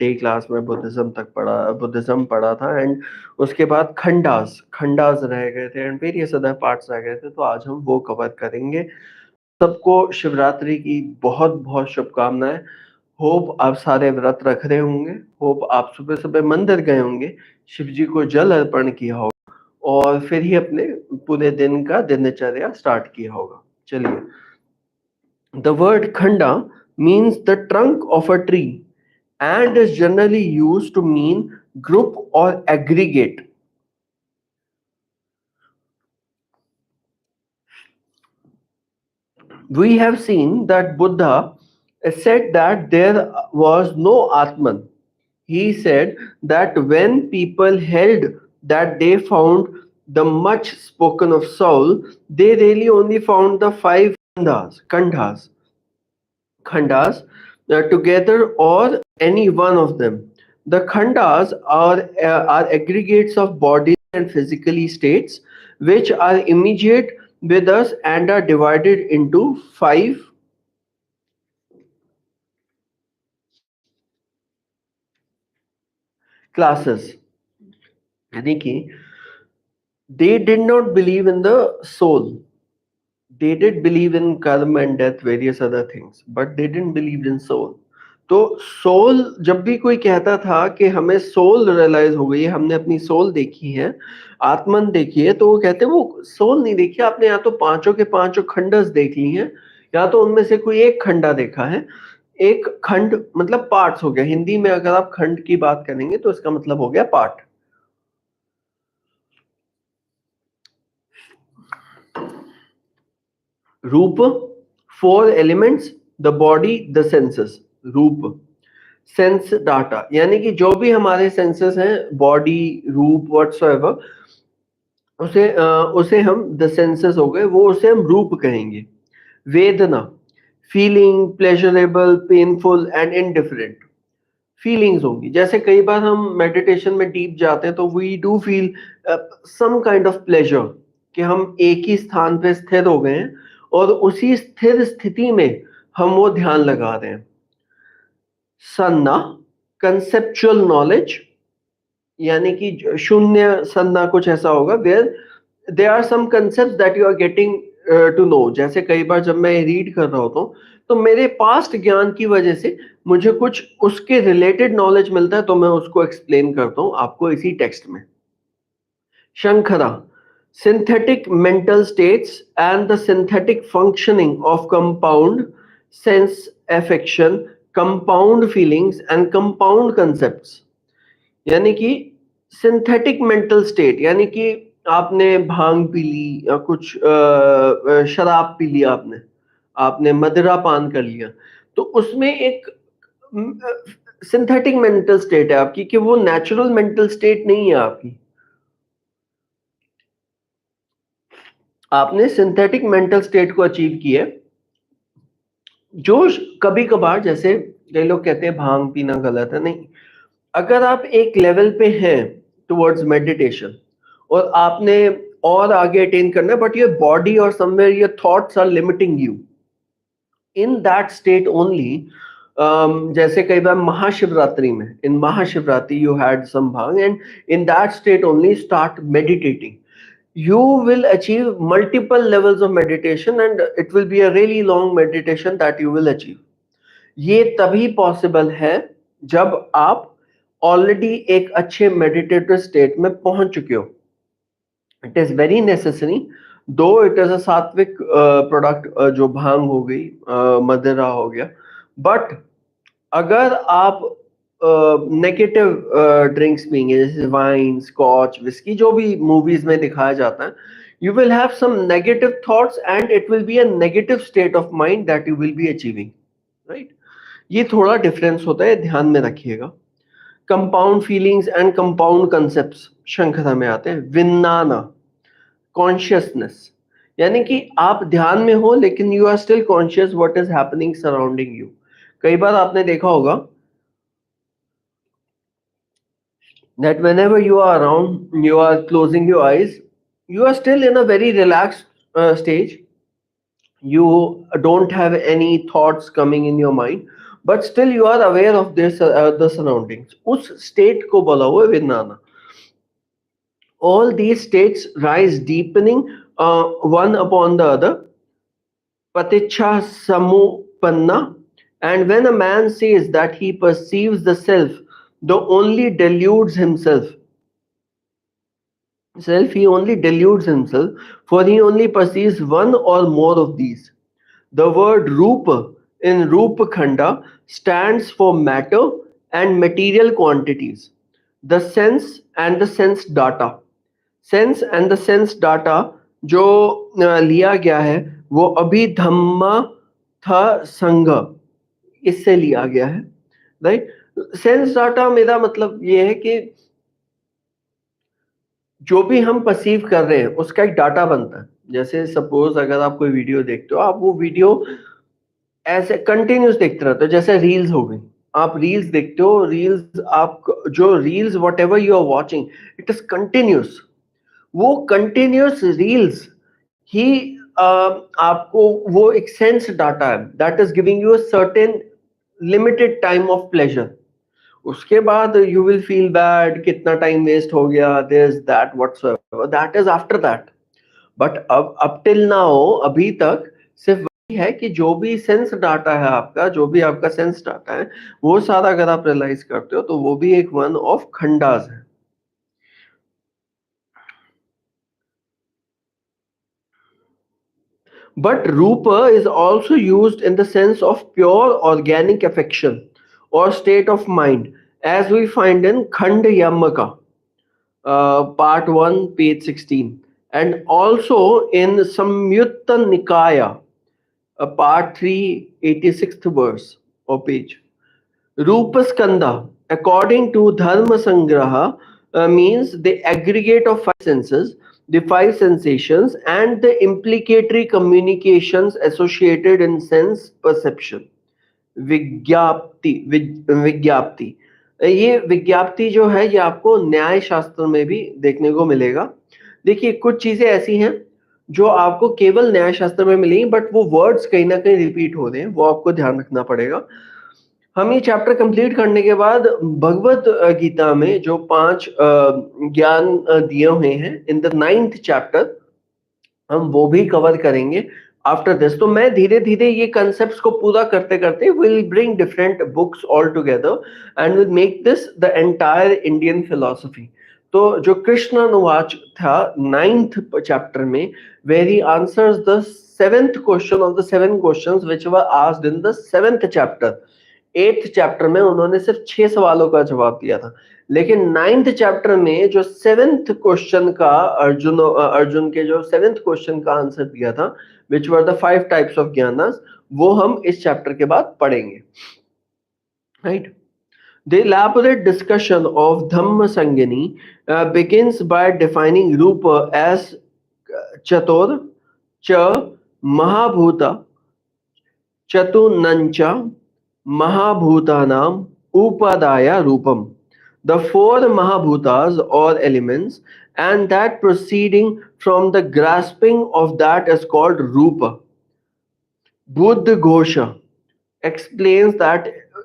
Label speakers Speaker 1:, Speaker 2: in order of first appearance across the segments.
Speaker 1: Day class में Buddhism पढ़ा था, एंड उसके बाद खंडास रह गए थे, एंड वेरियस अदर पार्ट्स रह गए थे, तो आज हम वो कवर करेंगे। सबको शिवरात्रि की बहुत बहुत शुभकामनाएं। होप आप सारे व्रत रख रहे होंगे, होप आप सुबह सुबह मंदिर गए होंगे, शिव जी को जल अर्पण किया होगा, और फिर ही अपने पूरे दिन का दिनचर्या स्टार्ट किया होगा। चलिए, the word khanda means the trunk of a tree and is generally used to mean group or aggregate. We have seen that Buddha said that there was no Atman. He said that when people held that they found the much spoken of soul, they really only found the five khandas together, or any one of them. The khandas are aggregates of bodies and physically states which are immediate with us and are divided into five classes. यानी कि they did not believe in the soul. They did believe in karma and death, various other things, but they didn't believe in soul. तो soul, जब भी कोई कहता था कि हमें सोल रियलाइज हो गई है, हमने अपनी सोल देखी है, आत्मन देखी है, तो वो कहते हैं वो सोल नहीं देखी आपने, या तो पांचों के पांचों खंडस देख ली हैं, या तो उनमें से कोई एक खंडा देखा है। एक खंड मतलब पार्ट्स हो गया, हिंदी में अगर आप खंड की बात करेंगे तो इसका मतलब हो गया पार्ट। रूप, four elements, the body, the senses. रूप, सेंस डाटा, यानी कि जो भी हमारे सेंसेस हैं, बॉडी, रूप, व्हाटसोएवर, उसे हम द सेंसेस हो गए, वो उसे हम रूप कहेंगे। वेदना, feeling, pleasurable, painful and indifferent. Feelings होंगी, जैसे कई बार हम मेडिटेशन में डीप जाते हैं तो we do feel some kind of pleasure, कि हम एक ही स्थान पे स्थिर हो गए हैं और उसी स्थिर स्थिति में हम वो ध्यान लगा रहे हैं। सन्ना, कंसेप्चुअल नॉलेज, यानी कि शून्य सन्ना कुछ ऐसा होगा where there are some concept that you are getting to know. जैसे कई बार जब मैं रीड कर रहा होता हूँ तो मेरे पास्ट ज्ञान की वजह से मुझे कुछ उसके रिलेटेड नॉलेज मिलता है, तो मैं उसको एक्सप्लेन करता हूँ आपको इसी टेक्स्ट में। शंखरा, synthetic mental states and the synthetic functioning of compound sense affection, compound feelings and compound concepts। यानी कि सिंथेटिक मेंटल स्टेट, यानी कि आपने भांग पी ली या कुछ शराब पी लिया, आपने आपने मदिरा पान कर लिया, तो उसमें एक सिंथेटिक मेंटल स्टेट है आपकी, कि वो नेचुरल मेंटल स्टेट नहीं है आपकी। आपने सिंथेटिक मेंटल स्टेट को अचीव किया, जो कभी कभार, जैसे कई लोग कहते हैं भांग पीना गलत है, नहीं, अगर आप एक लेवल पे हैं टुवर्ड्स मेडिटेशन और आपने और आगे अटेन करना है, बट योर बॉडी और somewhere your thoughts are limiting you, in that state only, जैसे कई बार महाशिवरात्रि में, in Mahashivratri you had some bhang, and in that state only start meditating, you will achieve multiple levels of meditation and it will be a really long meditation that you will achieve. ये तभी possible है जब आप already एक अच्छे meditative state में पहुंच चुके हो। इट इज वेरी नेसेसरी, दो इट इज अ सात्विक प्रोडक्ट, जो भांग हो गई, मदिरा हो गया, बट अगर आप नेगेटिव ड्रिंक्स पियेंगे, जैसे वाइन, स्कॉच, विस्की, जो भी मूवीज में दिखाया जाता है, you will have some negative thoughts and it will be a negative state of mind that you will be achieving, right. ये थोड़ा डिफरेंस होता है, ध्यान में रखिएगा। Compound feelings and compound concepts sankhara में आते हैं। विन्नाना, कॉन्शियसनेस, यानी कि आप ध्यान में हो लेकिन you are still conscious what is happening surrounding you. कई बार आपने देखा होगा that whenever you are around, you are closing your eyes, you are still in a very relaxed stage, you don't have any thoughts coming in your mind, but still you are aware of this the surroundings. उस state को बोला हुआ है विज्ञाना. All these states rise deepening one upon the other, paticha samupanna, and when a man says that he perceives the self, though only deludes himself, he only deludes himself, for he only perceives one or more of these. The word rupa in Rupa Khanda stands for matter and material quantities, the sense and the sense data. Sense and the sense data जो लिया गया है वो अभिधम्मा था संघ, इससे लिया गया है, राइट. सेंस डाटा मेरा मतलब ये है कि जो भी हम परसीव कर रहे हैं उसका एक डाटा बनता है. जैसे सपोज अगर आप कोई वीडियो देखते हो, आप वो वीडियो ऐसे कंटिन्यूस देखते रहते हो. जैसे रील्स हो गई, आप रील्स देखते हो, रील्स आप जो reels whatever you are watching it is continuous. वो कंटिन्यूस रील्स ही आपको वो एक सेंस डाटा है that is giving you a certain limited time of pleasure. उसके बाद यू विल फील बैड, कितना टाइम वेस्ट हो गया, this that whatsoever, that is after that. But अब अप टिल नाउ अभी तक सिर्फ वही है कि जो भी सेंस डाटा है आपका, जो भी आपका सेंस डाटा है, वो सारा अगर आप रियलाइज करते हो तो वो भी एक वन ऑफ खंडास है. But rupa is also used in the sense of pure organic affection or state of mind, as we find in Khanda Yammaka, part 1, page 16, and also in Samyutta Nikaya, part 3, 86th verse or page. Rupa Skanda, according to Dharma Sangraha, means the aggregate of five senses, the five sensations, and the implicatory communications associated in sense perception. विज्ञाप्ति. ये विज्ञाप्ति जो है ये आपको न्याय शास्त्र में भी देखने को मिलेगा. देखिए कुछ चीजें ऐसी हैं जो आपको केवल न्याय शास्त्र में मिलेंगी, बट वो वर्ड्स कहीं ना कहीं रिपीट हो रहे हैं, वो आपको ध्यान रखना पड़ेगा. हम ये चैप्टर कंप्लीट करने के बाद भगवत गीता में जो 5 ज्ञान दिए हुए हैं इन द 9th चैप्टर, हम वो भी कवर करेंगे आफ्टर दिस. तो मैं धीरे धीरे ये कंसेप्ट्स को पूरा करते करते will bring different books all together and will make this the entire Indian philosophy. तो जो कृष्ण अनुवाच था 9th चैप्टर में, where he answers the 7th question of the 7 questions which were asked in the 7th chapter. 8th chapter में उन्होंने सिर्फ 6 सवालों का जवाब दिया था, लेकिन 9th चैप्टर में जो 7th क्वेश्चन का अर्जुन के जो 7th क्वेश्चन का आंसर दिया था, which were the 5 types of ज्ञानास, वो हम इस चैप्टर के बाद पढ़ेंगे, right? The elaborate discussion of Dhamma Sangini begins by defining Rupa as Chatur, Cha, Mahabhuta, Chatunancha, Mahabhutanam, Upadaya Rupam. The 4 Mahabhutas or elements, and that proceeding from the grasping of that is called Rupa. Buddha Ghosha explains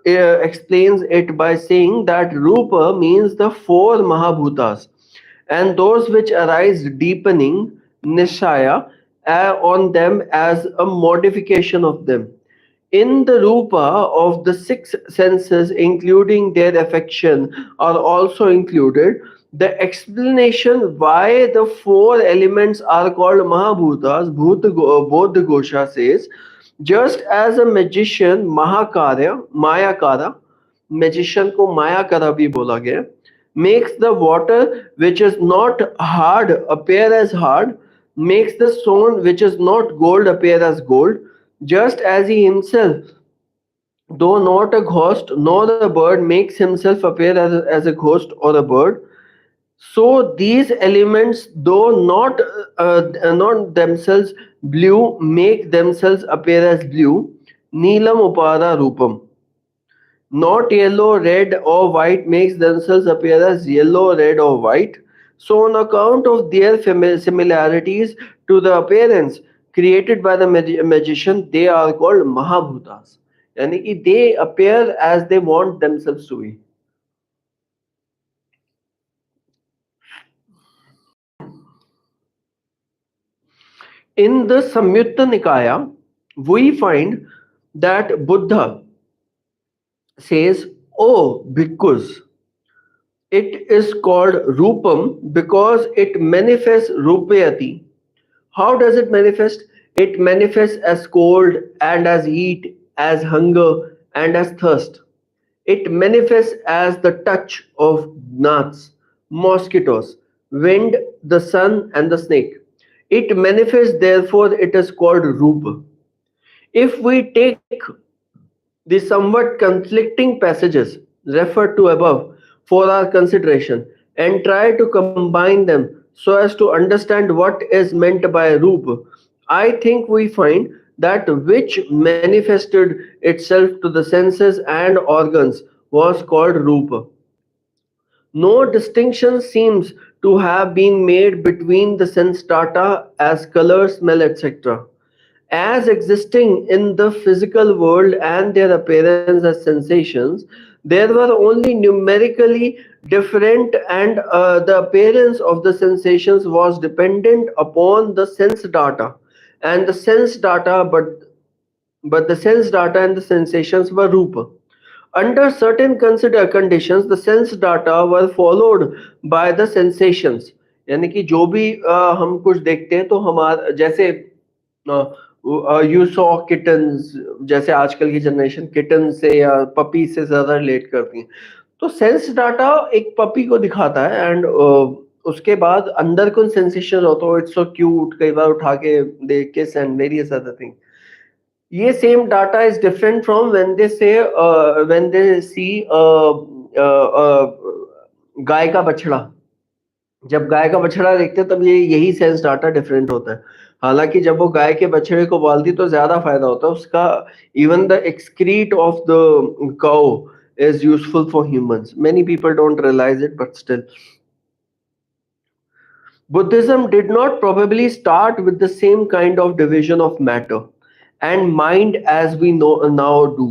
Speaker 1: it by saying that Rupa means the 4 Mahabhutas and those which arise deepening Nishaya on them as a modification of them. In the Rupa of the 6 senses, including their affection, are also included. The explanation why the 4 elements are called Mahabhutas, Bodh Ghosha says, just as a magician, Mayakara, magician ko Mayakara bhi bola gaya, makes the water which is not hard appear as hard, makes the stone which is not gold appear as gold, just as he himself, though not a ghost nor a bird, makes himself appear as a ghost or a bird, so these elements, though not themselves blue, make themselves appear as blue. Neelam upada rupam. Not yellow, red or white makes themselves appear as yellow, red or white. So on account of their similarities to the appearance created by the magician, they are called Mahabhutas. यानी कि they appear as they want themselves to be. In the Samyutta Nikaya, we find that Buddha says, "Oh, bhikkhus, it is called Rupam because it manifests Rupayati." How does it manifest? It manifests as cold and as heat, as hunger and as thirst. It manifests as the touch of gnats, mosquitoes, wind, the sun, and the snake. It manifests, therefore, it is called Rupa. If we take the somewhat conflicting passages referred to above for our consideration and try to combine them so as to understand what is meant by Rupa, I think we find that which manifested itself to the senses and organs was called Rupa. No distinction seems to have been made between the sense data as color, smell, etc. as existing in the physical world and their appearance as sensations. They were only numerically different, and the appearance of the sensations was dependent upon the sense data and the sense data, but the sense data and the sensations were rupa. Under certain consider conditions, the sense data were followed by the sensations. यानी कि जो भी हम कुछ देखते हैं तो हमारा जैसे यू सॉ किटन्स, जैसे आजकल की जनरेशन किटन से या पपी से ज्यादा रिलेट करती है, तो सेंस डाटा एक पपी को दिखाता है एंड उसके बाद अंदर कौन सेंसेशन होता है, इट्स सो क्यूट, कई बार उठा के they kiss and various other thing. ये same data is different from when they see गाय का बछड़ा. जब गाय का बछड़ा देखते हैं तब ये यही सेंस डाटा डिफरेंट होता है. हालांकि जब वो गाय के बछड़े को पालती तो ज्यादा फायदा होता है उसका. Even the excrete of the cow is useful for humans. Many people don't realize it, but still. Buddhism did not probably start with the same kind of division of matter and mind as we know now do.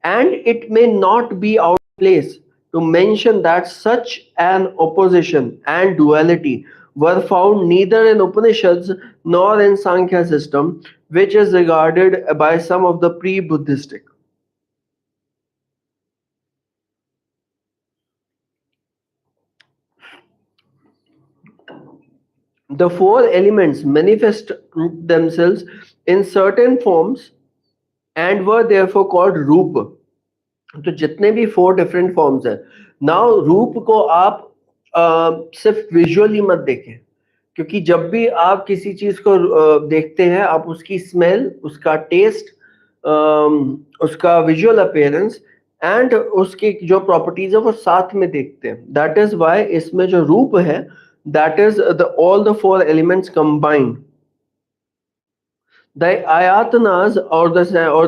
Speaker 1: And it may not be out of place to mention that such an opposition and duality were found neither in Upanishads nor in Sankhya system, which is regarded by some of the pre-Buddhistic. The four elements manifest themselves in certain forms and were therefore called रूप. तो जितने भी four different forms हैं, now रूप को आप सिर्फ visually मत देखें, क्योंकि जब भी आप किसी चीज को देखते हैं आप उसकी स्मेल, उसका टेस्ट, उसका विजुअल अपीयरेंस एंड उसकी जो प्रॉपर्टीज है वो साथ में देखते हैं. दैट इज वाई इसमें जो रूप है, that is all the four elements combined. The ayatanas or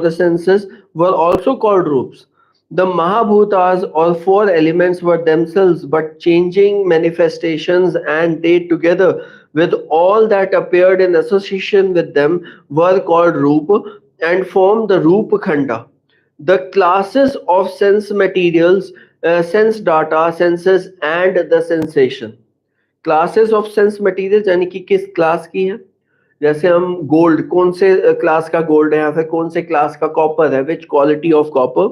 Speaker 1: the senses were also called roops. The mahabhutas or four elements were themselves but changing manifestations, and they together with all that appeared in association with them were called roop and formed the roop khanda. The classes of sense materials, sense data, senses and the sensation. Classes of sense material यानी कि किस class की है. जैसे हम gold, कौन से class का गोल्ड है या फिर कौन से क्लास का कॉपर है, विच quality of copper.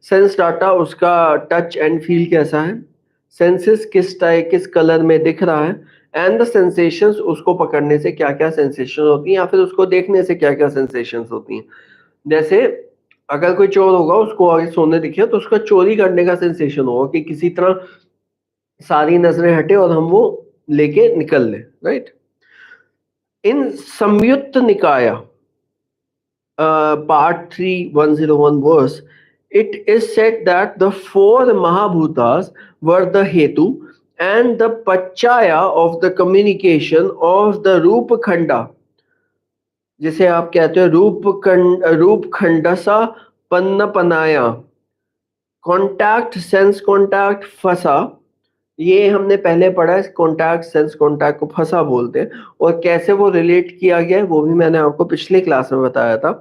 Speaker 1: Sense data, उसका टच एंड फील कैसा है. सेंसेस किस टाइप, किस कलर में दिख रहा है. एंड द सेंसेशंस, उसको पकड़ने से क्या क्या सेंसेशन होती हैं या फिर उसको देखने से क्या क्या सेंसेशन होती हैं. जैसे अगर कोई चोर होगा, उसको आगे सोने दिखे तो उसका चोरी करने का सेंसेशन होगा कि किसी तरह सारी नजरें हटे और हम वो लेके निकल ले, राइट. इन संयुक्त निकाया part 3, 101 verse, it is said that the four mahabhutas were the hetu and the pachaya of the communication of the रूप खंडा, जिसे आप कहते हो रूप खंडसा पन्न पनाया. कॉन्टैक्ट, सेंस कॉन्टैक्ट, फसा, ये हमने पहले पढ़ा है. कॉन्टैक्ट, सेंस कॉन्टैक्ट को फंसा बोलते हैं, और कैसे वो रिलेट किया गया है वो भी मैंने आपको पिछले क्लास में बताया था.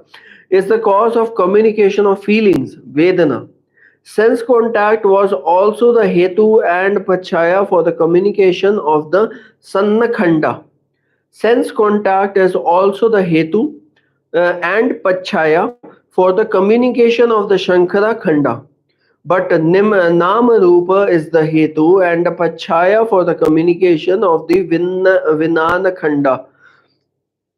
Speaker 1: is the cause of communication of feelings, Vedana. Sense contact was also the hetu and pachaya for the communication of the Sannakhanda. Sense contact is also the hetu and pachaya for the communication of the Shankara Khanda. But Nama Rupa is the hetu and pachaya for the communication of the Vinana Khanda.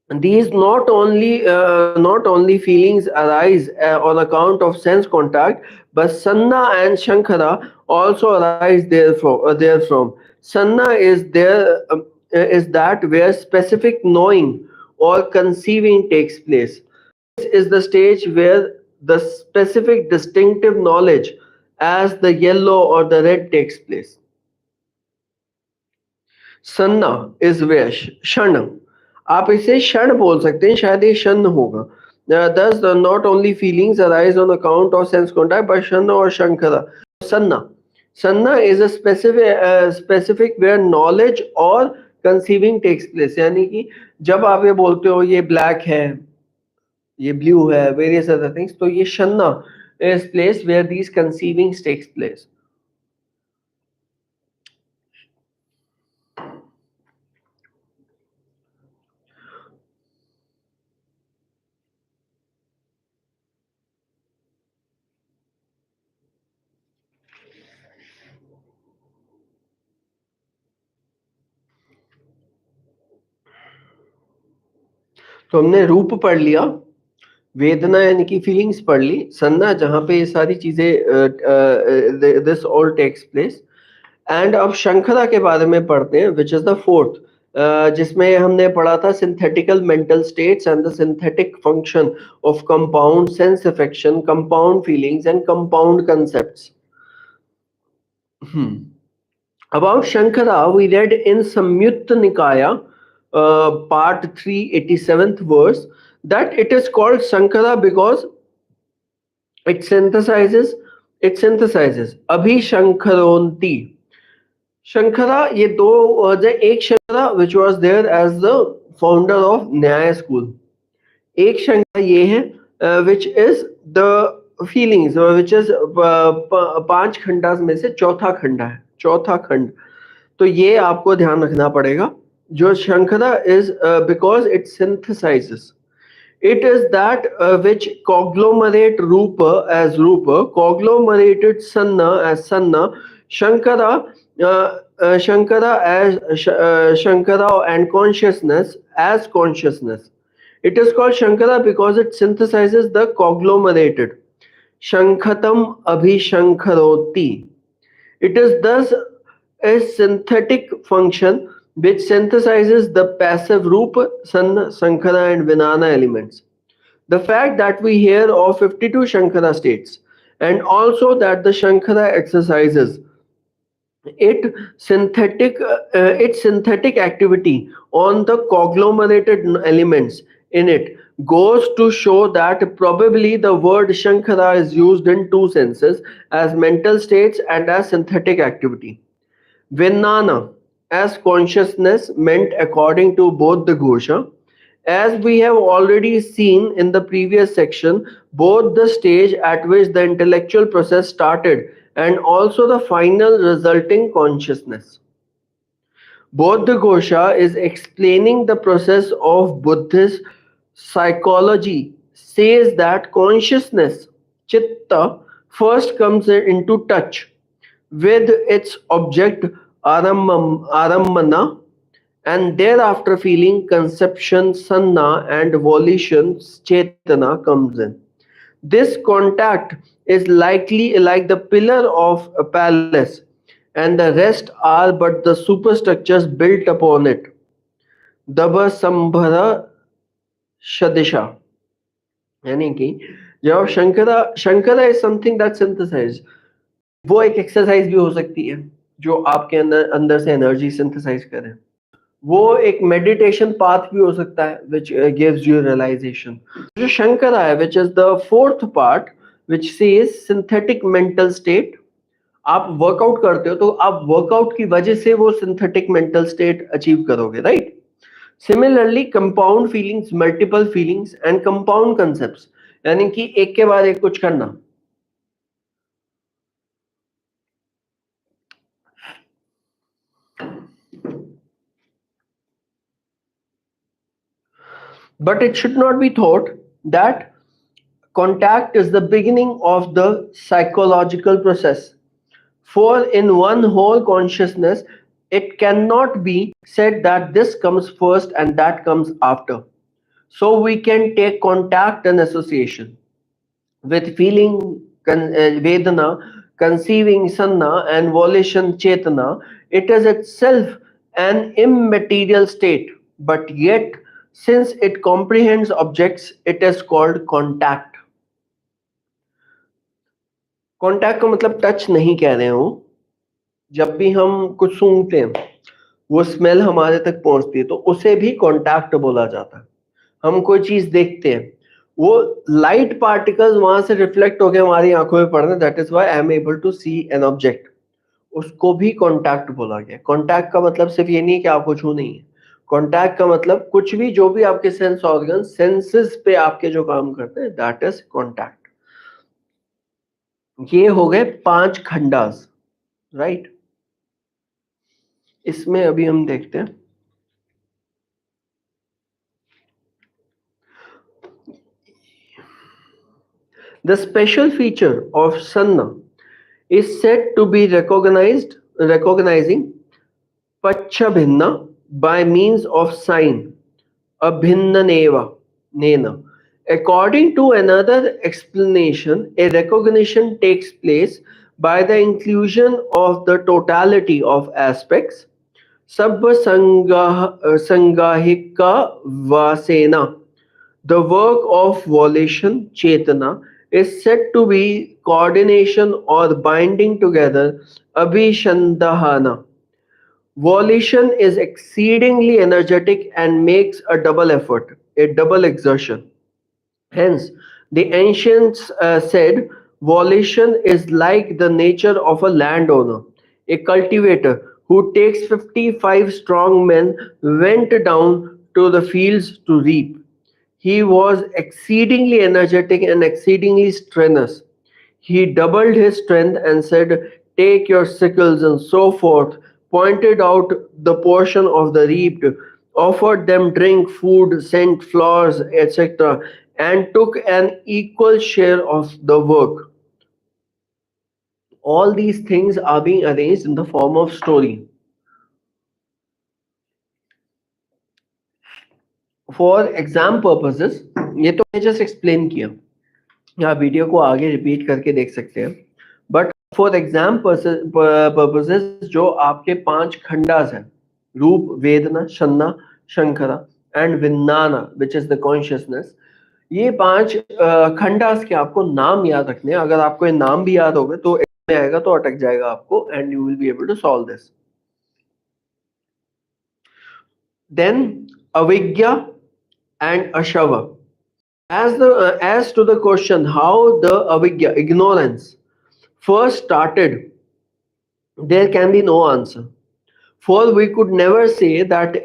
Speaker 1: These not only feelings arise on account of sense contact, but sanna and shankara also arise therefrom. Sanna is that where specific knowing or conceiving takes place. This is the stage where the specific distinctive knowledge as the yellow or the red takes place. Sanna is वे क्षण. आप इसे क्षण बोल सकते हैं, शायद ये क्षण होगा. Thus, not only feelings arise on account of sense contact, but shanna or shankara. Sanna. Sanna is a specific where knowledge or conceiving takes place. यानी कि जब आप ये बोलते हो ये black है, ये blue है, various other things, तो ये shanna is place where these conceivings takes place. तो हमने रूप पढ़ लिया, वेदना यानी कि फीलिंग्स पढ़ ली, सन्ना जहाँ पे ये सारी चीजें this all takes place. And अब शंखला के बारे में पढ़ते हैं, विच इज द फोर्थ, जिसमें हमने पढ़ा था synthetical mental states and the synthetic function of compound sense affection, compound feelings and compound concepts. About Shankara, we read in Samyutta Nikaya, part 387th verse, that it is called Shankara because it synthesizes Abhishankaronti. Shankara, ये दो एक Shankara which was there as the founder of Nyaya school. एक Shankara ये है which is the feelings, which is पांच खंडास में से चौथा खंडा है, चौथा खंड. तो ये आपको ध्यान रखना पड़ेगा. जो Shankara is because it synthesizes. It is that which conglomerate Rupa as Rupa, conglomerated Sanna as Sanna, Shankara as Shankara and consciousness as consciousness. It is called Shankara because it synthesizes the conglomerated. Shankhatam abhishankharoti. It is thus a synthetic function which synthesizes the passive Rupa, Sanna, Shankara and Vinana elements. The fact that we hear of 52 Shankara states and also that the Shankara exercises its synthetic activity on the conglomerated elements in it goes to show that probably the word Shankara is used in two senses, as mental states and as synthetic activity. Vinana as consciousness meant according to both the Ghosha. As we have already seen in the previous section, both the stage at which the intellectual process started and also the final resulting consciousness. Bodh Ghosha is explaining the process of Buddhist psychology, says that consciousness, chitta, first comes into touch with its object arammana, and thereafter feeling, conception, sanna and volition, chetana comes in. This contact is likely like the pillar of a palace, and the rest are but the superstructures built upon it. Daba Sambhara Shadisha. यानी कि जब Shankara is something that synthesized, वो एक exercise भी हो सकती है जो आपके अंदर से एनर्जी सिंथेसाइज करे. वो एक मेडिटेशन पाथ भी हो सकता है which gives you realization. जो शंकरा है which is the fourth part which says synthetic mental state. आप वर्कआउट करते हो तो आप वर्कआउट की वजह से वो सिंथेटिक मेंटल स्टेट अचीव करोगे, right? Similarly, compound feelings, multiple feelings and compound concepts यानी कि एक के बाद एक कुछ करना। But it should not be thought that contact is the beginning of the psychological process. For in one whole consciousness, it cannot be said that this comes first and that comes after. So we can take contact and association with feeling Vedana, conceiving Sanna, and volition Chetana. It is itself an immaterial state, but yet, since it comprehends objects, it is called contact. Contact का मतलब touch नहीं कह रहे हो। जब भी हम कुछ सूंघते हैं, वो स्मेल हमारे तक पहुंचती है, तो उसे भी कॉन्टैक्ट बोला जाता है। हम कोई चीज देखते हैं, वो लाइट पार्टिकल्स वहां से रिफ्लेक्ट होकर हमारी आंखों में पड़ रहे हैं, that is why I am able to see an object, उसको भी कॉन्टैक्ट बोला गया। कॉन्टैक्ट का मतलब सिर्फ ये नहीं है कि आपको छू नहीं है। कॉन्टैक्ट का मतलब कुछ भी, जो भी आपके सेंस ऑर्गन, सेंसेस पे आपके जो काम करते हैं, दैट इज कॉन्टैक्ट। ये हो गए 5 खंडास, राइट। इसमें अभी हम देखते हैं the special feature of sanna is said to be recognizing pachabhinna by means of sign abhinnaneva nena. According to another explanation, a recognition takes place by the inclusion of the totality of aspects sabba sangahika vasena. The work of volition chetana is said to be coordination or binding together abhishandahana. Volition is exceedingly energetic and makes a double effort, a double exertion. Hence, the ancients said volition is like the nature of a landowner. A cultivator who takes 55 strong men went down to the fields to reap. He was exceedingly energetic and exceedingly strenuous. He doubled his strength and said, "Take your sickles," and so forth, pointed out the portion of the reaped, offered them drink, food, sent flowers, etc., and took an equal share of the work. All these things are being arranged in the form of story. For exam purposes, ये तो मैं just explain किया, या video को आगे repeat करके देख सकते हैं। बट फॉर एग्जाम पर्पसेस जो आपके 5 खंडास हैं, rupa, vedana, sanna, sankhara and vijnana, which is the consciousness, ये 5 खंडास के आपको नाम याद रखने हैं। अगर आपको ये नाम भी याद होगा तो आएगा तो अटक जाएगा आपको, and you will be able to solve this. Then avijja and asava. As to the question how the avidya, ignorance, first started, there can be no answer. For we could never say that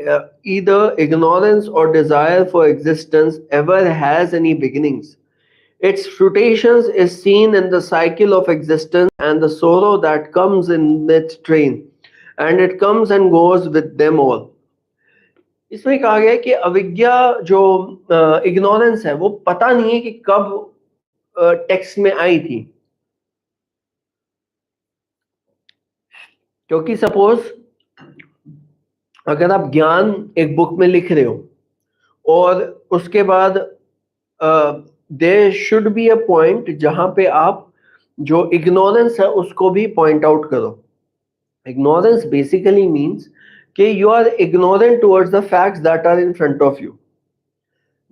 Speaker 1: either ignorance or desire for existence ever has any beginnings. Its fruitions is seen in the cycle of existence and the sorrow that comes in its train, and it comes and goes with them all. इसमें कहा गया है कि अविज्ञा, जो ignorance है, वो पता नहीं है कि कब टेक्स्ट में आई थी। क्योंकि सपोज अगर आप ज्ञान एक बुक में लिख रहे हो और उसके बाद there should be a point जहां पे आप जो इग्नोरेंस है उसको भी पॉइंट आउट करो। इग्नोरेंस बेसिकली मीन्स कि you are ignorant towards the facts that are in front of you.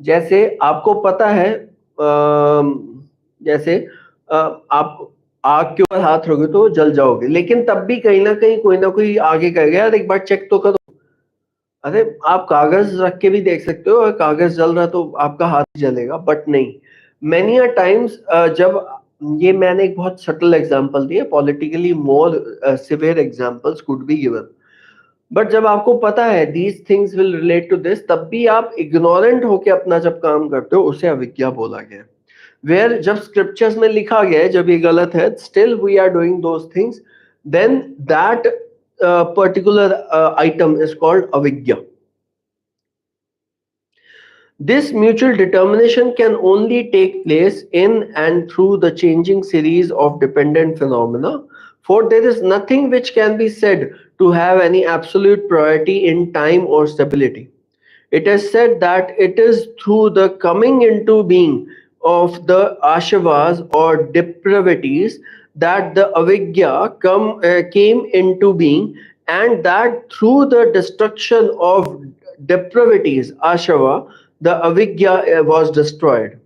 Speaker 1: जैसे आपको पता है, जैसे आप आग के ऊपर हाथ रखोगे तो जल जाओगे, लेकिन तब भी कहीं ना कहीं कोई ना कोई आगे कहेगा यार एक बार चेक तो करो। अरे आप कागज रख के भी देख सकते हो, कागज जल रहा तो आपका हाथ जलेगा, बट नहीं। मेनी अ टाइम्स जब ये मैंने एक बहुत सटल एग्जांपल दिया, politically more severe examples could be given, but जब आपको पता है these things will relate to this, तब भी आप इग्नोरेंट होके अपना जब काम करते हो, उसे अविज्ञा बोला गया। where जब scriptures में लिखा गया है जब ये गलत है, still we are doing those things, then that particular item is called avijja. This mutual determination can only take place in and through the changing series of dependent phenomena, for there is nothing which can be said to have any absolute priority in time or stability. It is said that it is through the coming into being of the ashavas or depravities that the avijja came into being, and that through the destruction of depravities, ashava, the avijja was destroyed.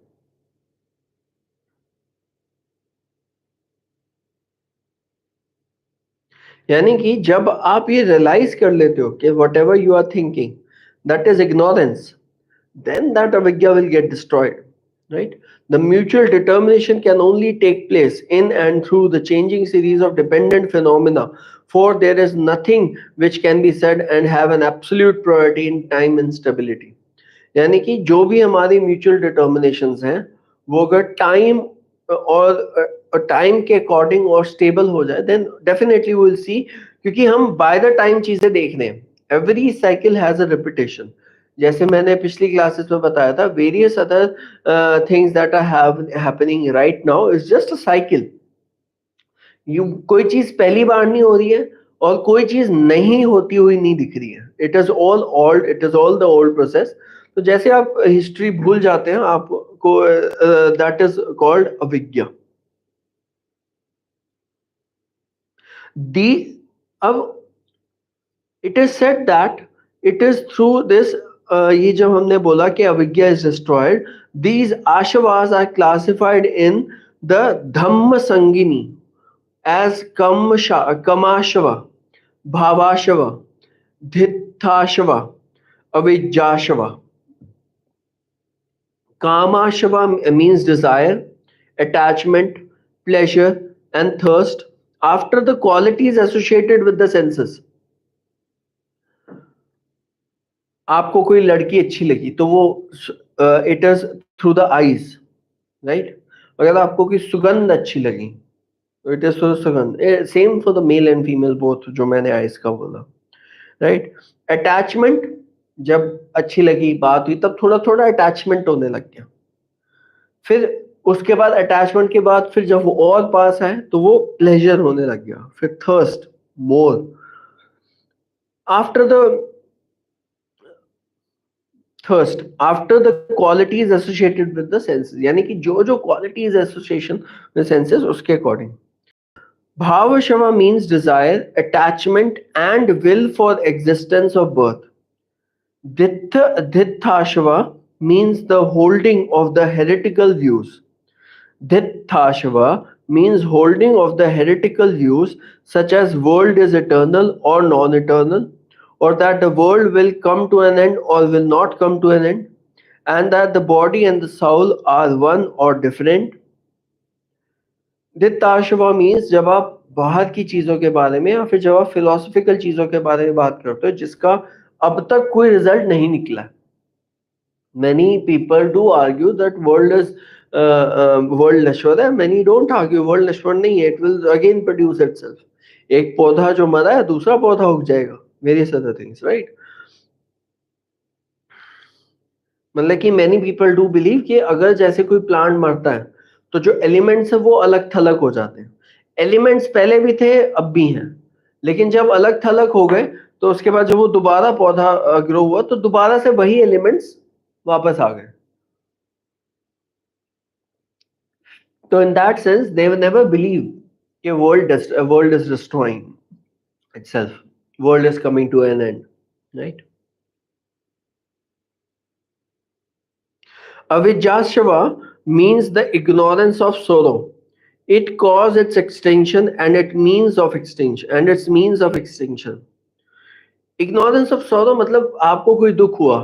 Speaker 1: यानी कि जब आप ये realise कर लेते हो कि whatever you are thinking that is ignorance, then that avijja will get destroyed, right? The mutual determination can only take place in and through the changing series of dependent phenomena, for there is nothing which can be said and have an absolute priority in time and stability. यानी कि जो भी हमारी mutual डिटर्मिनेशंस हैं वो अगर time और time के अकॉर्डिंग और स्टेबल हो जाए, देन डेफिनेटली विल सी, क्योंकि हम बाय द टाइम चीजें देख रहे हैं. Every cycle has a repetition. जैसे मैंने पिछली क्लासेस में बताया था, various other things that are happening right now is just a cycle. कोई चीज पहली बार नहीं हो रही है और कोई चीज नहीं होती हुई नहीं दिख रही है. It is all old, it is all the old process. तो जैसे आप हिस्ट्री भूल जाते हैं आपको, दैट इज कॉल्ड अविज्ञा. दी अब it is said that it is through this, ये जब हमने बोला कि avijja is destroyed, these asavas are classified in the Dhamma Sangani as kamashava, bhavashava, dhithashava, avijjashava. Kamashava means desire, attachment, pleasure and thirst after the qualities associated with the senses. आपको कोई लड़की अच्छी लगी तो वो it is through the eyes, right? अगर आपको कोई सुगंध अच्छी लगी, इट इज फॉर सुगंध. Same for the male and female both, जो मैंने आइस का बोला, राइट? अटैचमेंट, जब अच्छी लगी, बात हुई, तब थोड़ा थोड़ा अटैचमेंट होने लग गया. फिर उसके बाद अटैचमेंट के बाद फिर जब वो और पास आए तो वो प्लेजर होने लग गया. फिर thirst, more. After the thirst, after the qualities associated with the senses, यानी कि जो जो क्वालिटीज एसोसिएशन विद सेंसेस उसके according. Bhavashava means desire, attachment and will for existence of birth. Dhithashava means the holding of the heretical views. Dhithashava means holding of the heretical views such as world is eternal or non-eternal, or that the world will come to an end or will not come to an end, and that the body and the soul are one or different. Ditthasava means जब आप बाहर की चीजों के बारे में या फिर जब आप फिलोसफिकल चीजों के बारे में बात करते हो जिसका अब तक कोई रिजल्ट नहीं निकला. Many people do argue that world is world नश्वर है. Many don't argue world नश्वर नहीं है. It will again produce itself. एक पौधा जो मरा है दूसरा पौधा उग जाएगा. Various other things, right? मतलब कि many people do believe कि अगर जैसे कोई प्लांट मरता है तो जो एलिमेंट्स है वो अलग थलग हो जाते हैं. एलिमेंट्स पहले भी थे, अब भी हैं, लेकिन जब अलग थलग हो गए तो उसके बाद जब वो दोबारा पौधा ग्रो हुआ तो दोबारा से वही एलिमेंट्स वापस आ गए. तो in that sense they will never believe कि world is destroying itself, world is coming to an end, right? Avijjashava means the ignorance of sorrow. It causes its extinction and its means of extinction. Ignorance of sorrow मतलब आपको कोई दुख हुआ,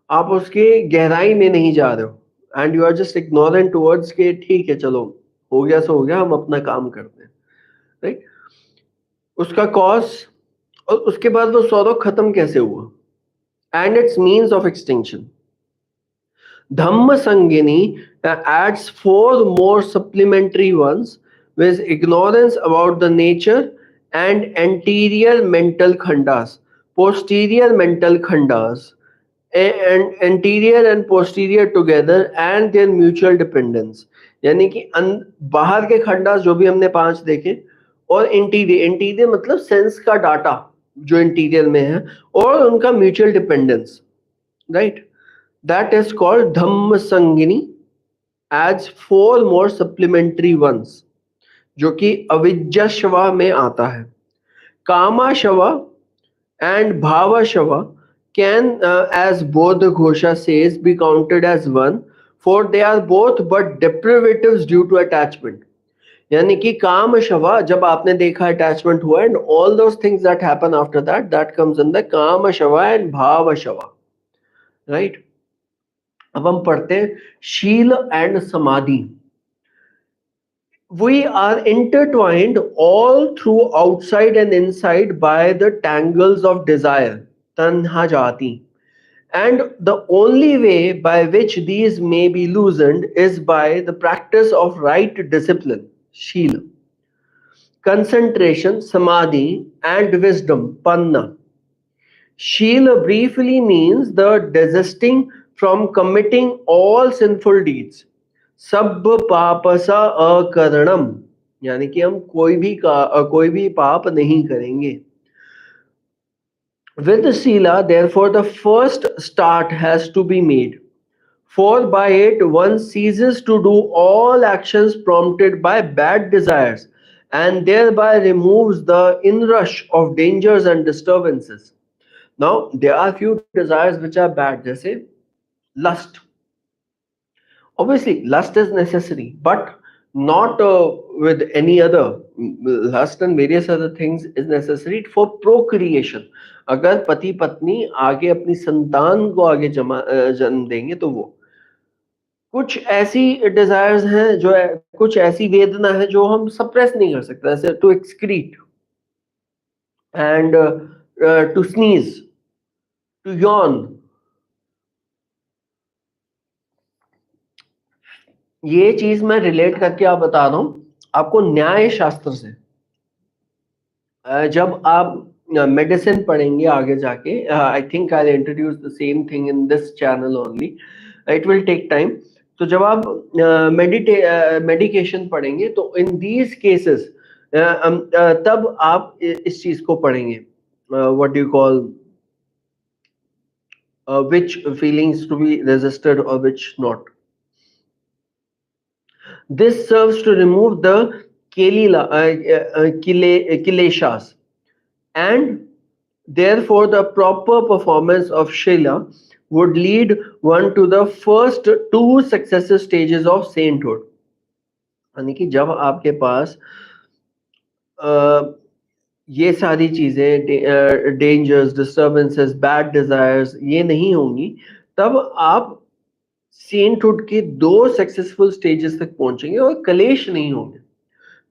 Speaker 1: आप उसके गहराई में नहीं जा रहे हो, and you are just ignorant towards के ठीक है चलो हो गया सो हो गया, हम अपना काम करते हैं, right? उसका कॉज और उसके बाद वो sorrow खत्म कैसे हुआ, and its means of extinction. Dhamma Sangini adds four more supplementary ones with ignorance about the nature and anterior mental khandas, posterior mental khandas, and anterior and posterior together and their mutual dependence. यानी कि बाहर के खंडास जो भी हमने पांच देखे, और इंटीरियर मतलब सेंस का डाटा जो इंटीरियर में है, और उनका mutual dependence, right. That is called Dhamma Sangini, adds four more supplementary ones जो कि अविज्ञा शवा में आता है. कामा शवा and bhava shava can, as Bodha Ghosha says, be counted as one, for they are both but deprivatives due to attachment. यानी कि काम शवा, जब आपने देखा अटैचमेंट हुआ, and all those things that happen after that, that comes in the काम शवा and भाव शवा, right. अब हम पढ़ते हैं शील एंड समाधि. We are intertwined all through outside and inside by the tangles of desire, tanha jati, and the only way by which these may be loosened is by the practice of right discipline, shila, concentration, samadhi, and wisdom, panna. Shila briefly means the desisting from committing all sinful deeds. सब पापसा अकरणम, यानी कि हम कोई भी पाप नहीं करेंगे. With the Sila, therefore, the first start has to be made, for by it one ceases to do all actions prompted by bad desires and thereby removes the inrush of dangers and disturbances. Now, there are few desires which are bad, जैसे lust. Obviously, lust is necessary, but not with any other. Lust and various other things is necessary for procreation. अगर पति पत्नी आगे अपनी संतान को आगे जन्म देंगे, तो वो कुछ ऐसी डिजायर्स हैं, जो कुछ ऐसी वेदना है जो हम सप्रेस नहीं कर सकते, जैसे to excrete and to sneeze, to yawn. ये चीज मैं रिलेट करके आप बता रहा हूं आपको न्याय शास्त्र से. जब आप मेडिसिन पढ़ेंगे आगे जाके, I think I introduce the same thing in this channel only, it will take time. तो जब आप मेडिकेशन पढ़ेंगे, तो इन दीज केसेस तब आप इस चीज को पढ़ेंगे, what do you call, which feelings to be resisted or which not. This serves to remove the kileshas, and therefore the proper performance of Shila would lead one to the first two successive stages of sainthood. यानी कि जब आपके पास ये सारी चीजें, dangers, disturbances, bad desires, ये नहीं होंगी, तब आप सेंटहुड के दो सक्सेसफुल स्टेजेस तक पहुंचेंगे और कलेश नहीं होंगे.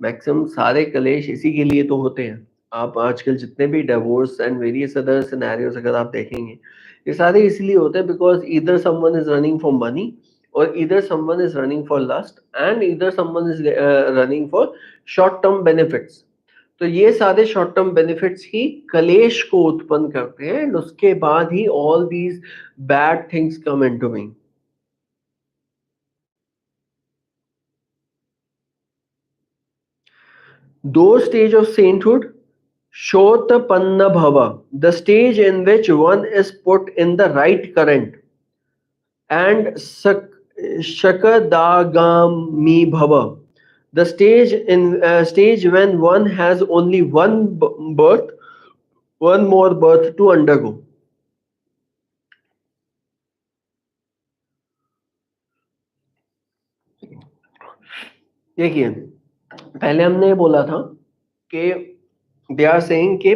Speaker 1: मैक्सिमम सारे कलेश इसी के लिए तो होते हैं. आप आजकल जितने भी divorce and various other scenarios अगर आप देखेंगे, ये सारे इसलिए होते हैं because either someone is running for money, और either someone is running for lust, and either someone is running for short term benefits. तो ये सारे शॉर्ट टर्म बेनिफिट्स ही कलेश को उत्पन्न करते हैं, एंड उसके बाद ही all these bad things come into being. Those stage of sainthood, Shotapanna Bhava, the stage in which one is put in the right current, and Shakadagami Bhava, the stage when one has only one more birth to undergo. देखिए, पहले हमने ये बोला था कि they are saying कि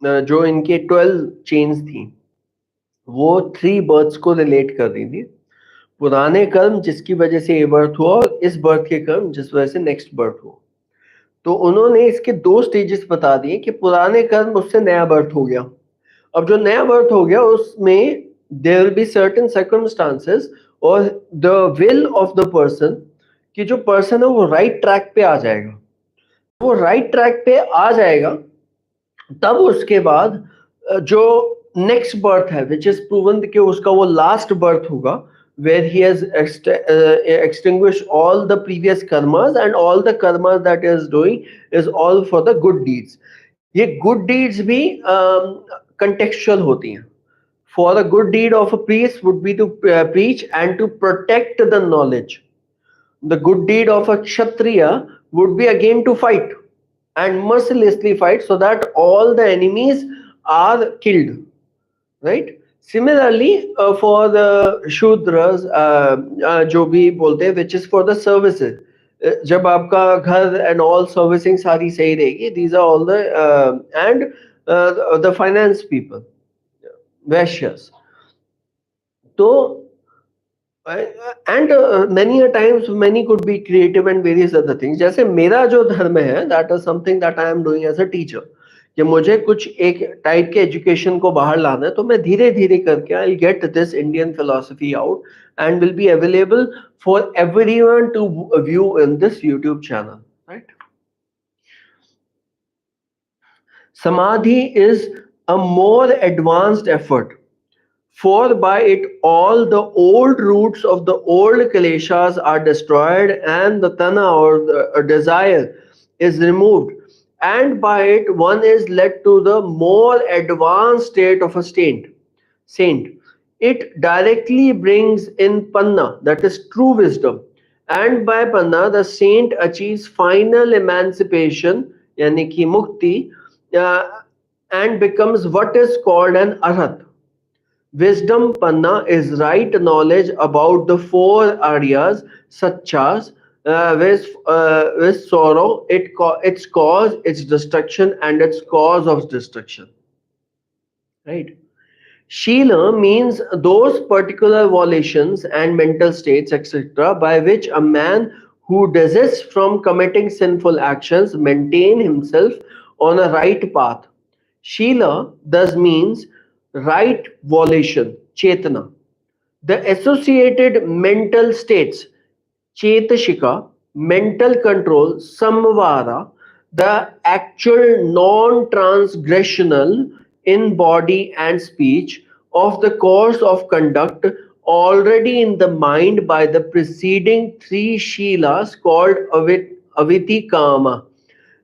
Speaker 1: जो इनके 12 चेन्स थी, वो 3 बर्थ्स को रिलेट कर रही थी. पुराने कर्म जिसकी वजह से ये बर्थ हुआ, और इस बर्थ के कर्म जिस वजह से नेक्स्ट बर्थ हुआ. तो उन्होंने इसके 2 स्टेजेस बता दिए कि पुराने कर्म, उससे नया बर्थ हो गया. अब जो नया बर्थ हो गया, उसमें there will be certain circumstances, और the will of the person, कि जो पर्सन है वो राइट ट्रैक पे आ जाएगा, वो राइट ट्रैक पे आ जाएगा, तब उसके बाद जो नेक्स्ट बर्थ है विच इज प्रूवन कि उसका वो लास्ट बर्थ होगा, where he has extinguish all the previous karmas and all the karmas that is doing is all for the good deeds. ये गुड डीड्स भी कंटेक्चुअल होती हैं। For the good deed of a priest would be to preach and to protect the knowledge. The good deed of a kshatriya would be again to fight and mercilessly fight so that all the enemies are killed. Right? Similarly, for the shudras, जो भी बोलते हैं, which is for the services. जब आपका घर and all servicing सारी सही रहेगी, these are all the and the finance people, vaishyas. So, and many a times many could be creative and various other things. जैसे मेरा जो धर्म है, that is something that I am doing as a teacher, कि मुझे कुछ एक type के एजुकेशन को बाहर लाना है, तो मैं धीरे धीरे करके I'll get this Indian philosophy out and will be available for everyone to view in this YouTube channel, right? Samadhi is a more advanced effort, for by it all the old roots of the old kleshas are destroyed and the tana or the desire is removed, and by it one is led to the more advanced state of a saint. It directly brings in panna, that is true wisdom, and by panna the saint achieves final emancipation, yani ki mukti, uh, and becomes what is called an arhat. Wisdom panna is right knowledge about the four areas such as with sorrow, its cause, its destruction, and its cause of destruction. Right? Shila means those particular volitions and mental states, etc., by which a man who desists from committing sinful actions maintain himself on a right path. Shila thus means right volition, chetana. The associated mental states, chetashika, mental control, samvara, the actual non-transgressional in body and speech of the course of conduct already in the mind by the preceding three shilas called aviti kama.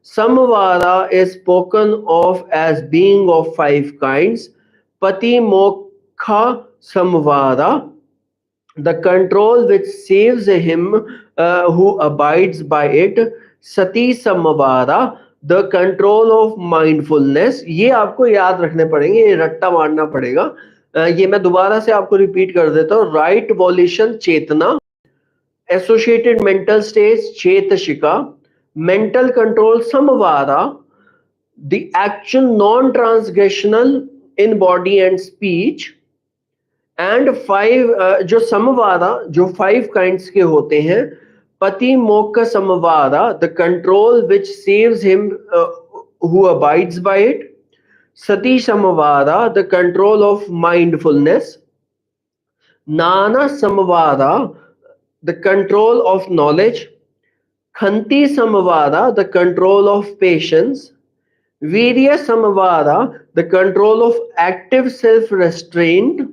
Speaker 1: Samvara is spoken of as being of five kinds. Pati mokha samvara, the control which saves him who abides by it. Sati samvara, the control of mindfulness. ये आपको याद रखने पड़ेंगे, ये रट्टा मारना पड़ेगा। ये मैं दोबारा से आपको रिपीट कर देता हूँ। Right violation Chetna, associated mental states chetashika, mental control samvara, the actual non-transgressional in body and speech, and five जो samvara जो five kinds के होते हैं, pati mokha samvara, the control which saves him who abides by it. Sati samvara, the control of mindfulness. Nana samvara, the control of knowledge. Khanti samvara, the control of patience. Virya samvara, the control of active self-restraint.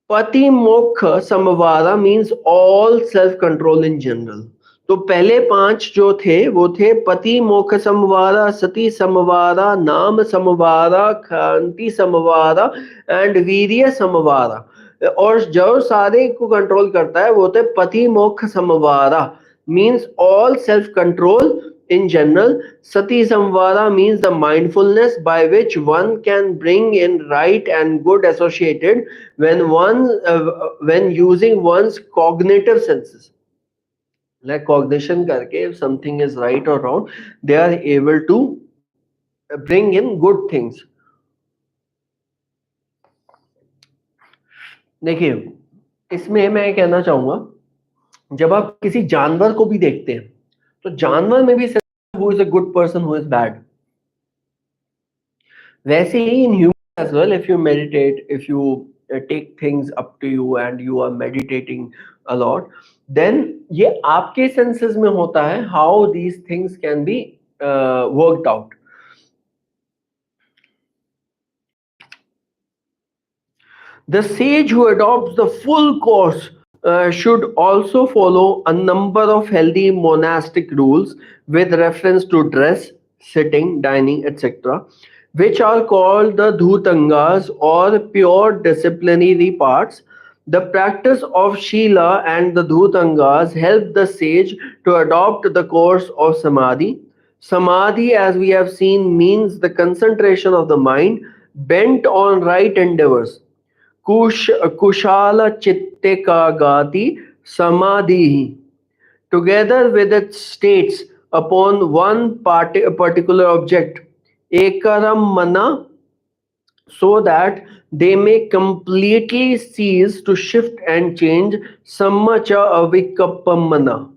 Speaker 1: Pati mokha samvara means all self-control in general. तो पहले पांच जो थे वो थे पति मोक्ष समवारा, सती समवारा, नाम समवारा, खांति समवारा एंड वीर्य समवारा। और जो सारे को कंट्रोल करता है वो होते Patimokkha samvara, means all self control in general. Sati samvara means the mindfulness by which one can bring in right and good associated when using one's cognitive senses. Like cognition करके, if something is right or wrong, they are able to bring in good things. देखिए, इसमें मैं कहना चाहूंगा, जब आप किसी जानवर को भी देखते हैं तो जानवर में भी who is a good person, who is bad. वैसे ही in human as well, if you meditate, if you take things up to you and you are meditating a lot, then ये आपके senses में होता है how these things can be worked out. The sage who adopts the full course should also follow a number of healthy monastic rules with reference to dress, sitting, dining, etc., which are called the dhutangas or pure disciplinary parts. The practice of Shila and the dhutangas help the sage to adopt the course of samadhi. Samadhi, as we have seen, means the concentration of the mind bent on right endeavors. Kushala chitte ka gati samadhi, together with its states upon one particular object, ekaram mana, so that they may completely cease to shift and change, sammacha avikappamana.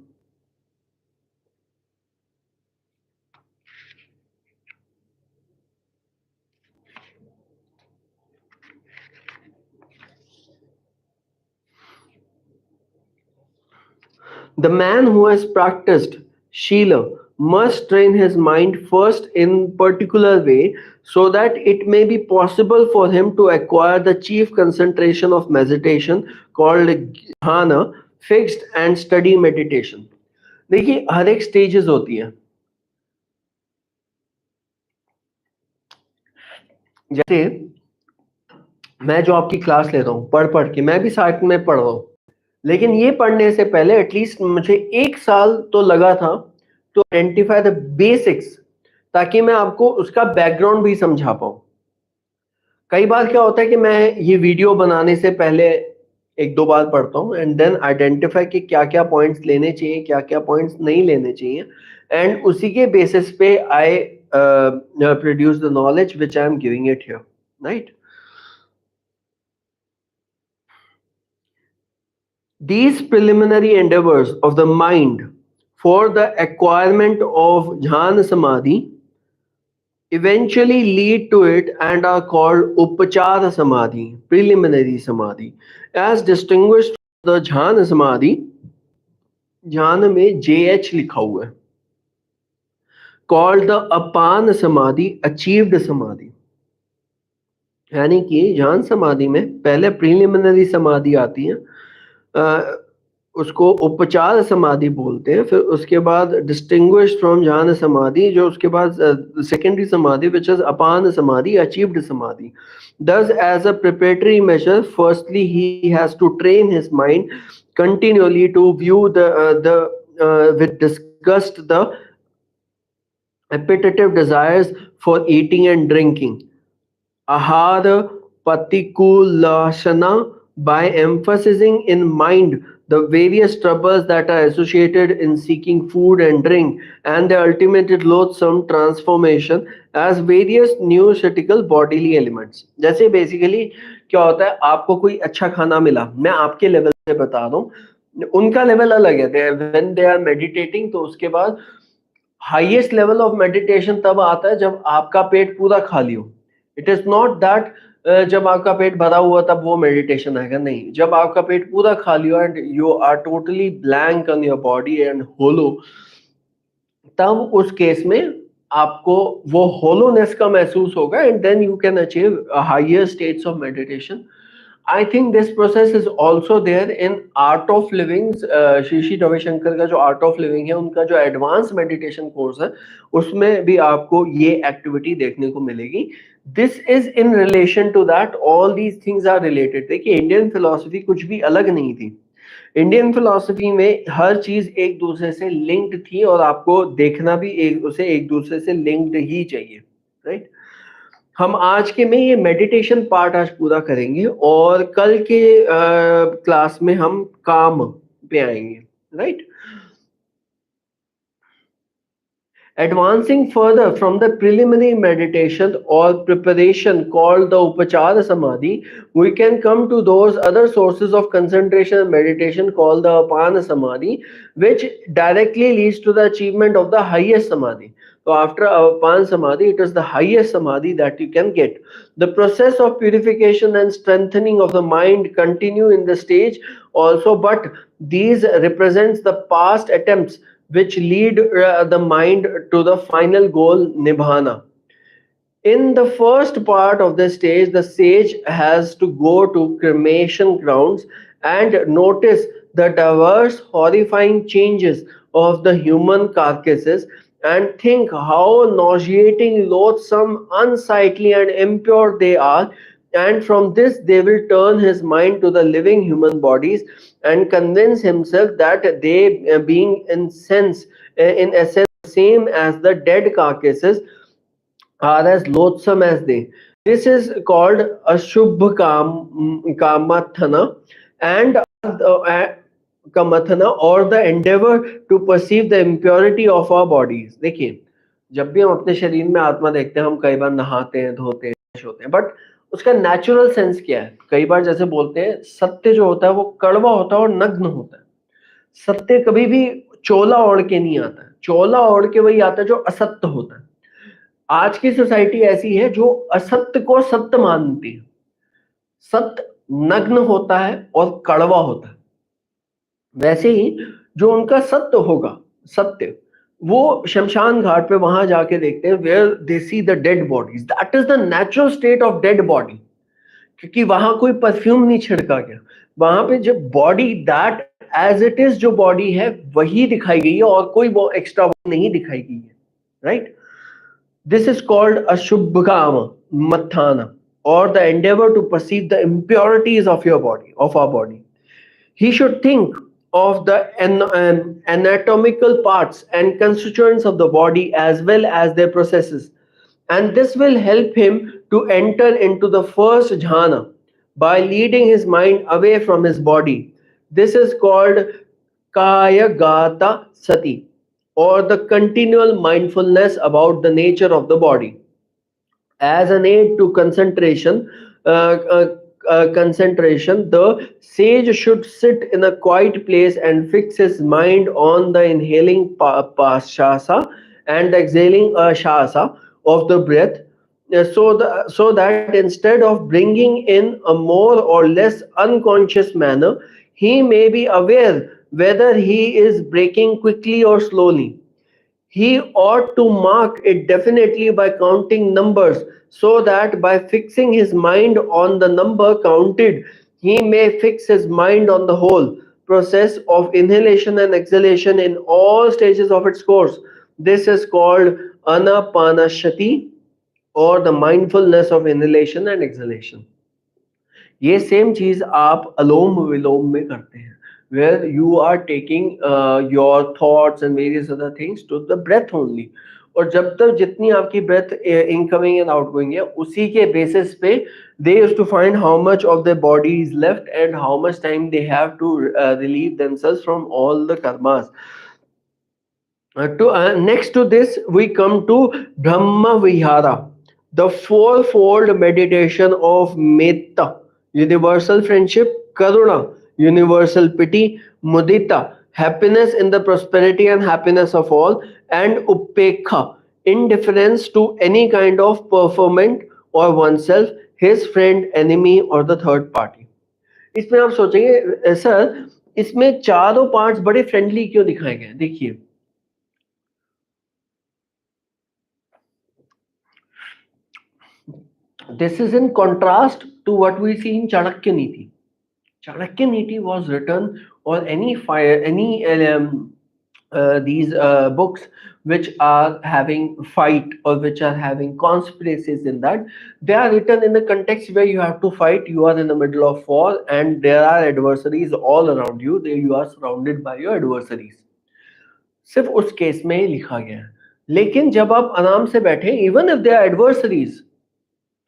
Speaker 1: The man who has practiced Shila must train his mind first in particular way so that it may be possible for him to acquire the chief concentration of meditation called dhyana, fixed and steady meditation. देखिए हर एक stages होती है. जैसे मैं जो आपकी class ले रहा हूँ पढ़ पढ़ के, मैं भी साथ में पढ़ रहा हूँ, लेकिन ये पढ़ने से पहले एटलीस्ट मुझे 1 साल तो लगा था टू आइडेंटिफाई द बेसिक्स, ताकि मैं आपको उसका बैकग्राउंड भी समझा पाऊँ. कई बार क्या होता है कि मैं ये वीडियो बनाने से पहले 1-2 बार पढ़ता हूँ एंड देन आइडेंटिफाई कि क्या क्या पॉइंट्स लेने चाहिए, क्या क्या पॉइंट्स नहीं लेने चाहिए, एंड उसी के बेसिस पे I produce the knowledge which I am giving it here, right. These preliminary endeavors of the mind for the acquirement of jhana samadhi eventually lead to it and are called upachara samadhi, preliminary samadhi, as distinguished from the jhana samadhi. jhana में JH लिखा हुआ है, called the apana samadhi, achieved samadhi. यानी कि ध्यान समाधि में पहले प्रीलिमिनरी समाधि आती है, उसको उपचार समाधि बोलते हैं, फिर उसके बाद डिस्टिंग्विश्ड फ्रॉम ध्यान समाधि, जो उसके बाद सेकेंडरी समाधि विच इज अपान समाधि, अचीव्ड समाधि. Thus, as a preparatory measure, firstly he has to train his mind continually to view with disgust the appetitive desires for eating and drinking, ahara patikulashana, by emphasizing in mind the various troubles that are associated in seeking food and drink and the ultimate loathsome transformation as various nutraceutical bodily elements. जैसे basically क्या होता है, आपको कोई अच्छा खाना मिला, मैं आपके लेवल से बता रहा हूँ, उनका लेवल अलग है. व्हेन दे आर मेडिटेटिंग, तो उसके बाद हाईएस्ट लेवल ऑफ मेडिटेशन तब आता है जब आपका पेट पूरा खाली हो. इट इज नॉट दैट जब आपका पेट भरा हुआ तब वो मेडिटेशन आएगा, नहीं. जब आपका पेट पूरा खाली हो and you are totally blank on your body and hollow, तब उस केस में आपको वो होलोनेस का महसूस होगा and then you can achieve higher states of meditation. I think this process is also there in Art of Living. Shri Ravishankar का जो Art of Living है, उनका जो एडवांस मेडिटेशन कोर्स है, उसमें भी आपको ये एक्टिविटी देखने को मिलेगी. This is in relation to that. All these things are related. देखिए इंडियन फिलोसफी कुछ भी अलग नहीं थी. इंडियन फिलोसफी में हर चीज एक दूसरे से लिंक्ड थी और आपको देखना भी एक दूसरे से लिंक्ड ही चाहिए, राइट. हम आज के में ये मेडिटेशन पार्ट आज पूरा करेंगे और कल के क्लास में हम काम पे आएंगे, right. Advancing further from the preliminary meditation or preparation called the upachara samadhi, we can come to those other sources of concentration and meditation called the apana samadhi, which directly leads to the achievement of the highest samadhi. So after Apan Samadhi, it is the highest Samadhi that you can get. The process of purification and strengthening of the mind continue in the stage also, but these represents the past attempts which lead the mind to the final goal, Nibbana. In the first part of the stage, the sage has to go to cremation grounds and notice the diverse, horrifying changes of the human carcasses and think how nauseating, loathsome, unsightly, and impure they are. And from this, they will turn his mind to the living human bodies and convince himself that they, being in essence, same as the dead carcasses, are as loathsome as they. This is called Kamathana and Kamathana or the endeavor to perceive the impurity of our bodies. देखिए, जब भी हम अपने शरीर में आत्मा देखते हैं, हम कई बार नहाते हैं, धोते हैं, fresh होते हैं, बट उसका नेचुरल सेंस क्या है? कई बार जैसे बोलते हैं, सत्य जो होता है वो कड़वा होता है और नग्न होता है. सत्य कभी भी चोला ओढ़ के नहीं आता है. चोला ओढ़ के वही आता है जो असत्य होता है. आज की सोसाइटी ऐसी है जो असत्य को सत्य मानती है. सत्य नग्न होता है और कड़वा होता है. वैसे ही जो उनका सत्य होगा, सत्य, वो शमशान घाट पे वहां जाके देखते हैं, where they see the dead bodies. That is the natural state of dead body. क्योंकि वहां कोई परफ्यूम नहीं छिड़का गया. वहां पे जब body that as it is जो बॉडी है वही दिखाई गई है और कोई वो एक्स्ट्रा नहीं दिखाई गई है. Right. This is called Ashubhkama Mathana, or the endeavor to perceive the impurities of your body, of our body. He should think of the anatomical parts and constituents of the body as well as their processes, and this will help him to enter into the first jhana by leading his mind away from his body. This is called Kaya Gata Sati, or the continual mindfulness about the nature of the body. As an aid to concentration, the sage should sit in a quiet place and fix his mind on the inhaling shasa and the exhaling shasa of the breath, so that instead of bringing in a more or less unconscious manner, he may be aware whether he is breaking quickly or slowly. He ought to mark it definitely by counting numbers, so that by fixing his mind on the number counted, he may fix his mind on the whole process of inhalation and exhalation in all stages of its course. This is called anapanasati, or the mindfulness of inhalation and exhalation. ये same चीज आप अलोम विलोम में करते हैं, where you are taking your thoughts and various other things to the breath only. और जब तक जितनी आपकी breath incoming and outgoing है, उसी के basis पे they used to find how much of their body is left and how much time they have to relieve themselves from all the karmas. Next to this, we come to Brahma Vihara, the fourfold meditation of Metta, universal friendship; Karuna, universal pity; Mudita, happiness in the prosperity and happiness of all; and Upekha, indifference to any kind of performance or oneself, his friend, enemy, or the third party. इसमें आप सोचेंगे sir, इसमें चारों parts बड़े friendly क्यों दिखाए गए? देखिए, this is in contrast to what we see in Chanakya Niti. Chanakya Niti was written, or any these books which are having fight or which are having conspiracies in that, they are written in the context where you have to fight, you are in the middle of war and there are adversaries all around you, you are surrounded by your adversaries. सिर्फ उस case में लिखा गया है. लेकिन जब आप आराम से बैठे, even if they are adversaries,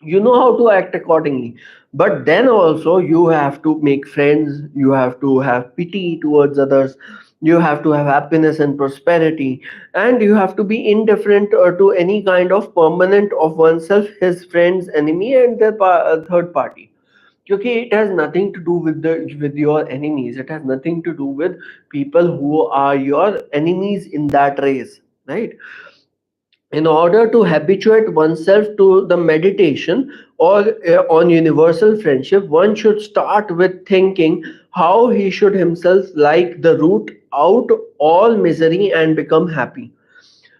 Speaker 1: you know how to act accordingly, but then also you have to make friends, you have to have pity towards others, you have to have happiness and prosperity, and you have to be indifferent to any kind of permanent of oneself, his friends, enemy, and the third party. Because it has nothing to do with your enemies, it has nothing to do with people who are your enemies in that race, right? In order to habituate oneself to the meditation or on universal friendship, one should start with thinking how he should himself like the root out all misery and become happy,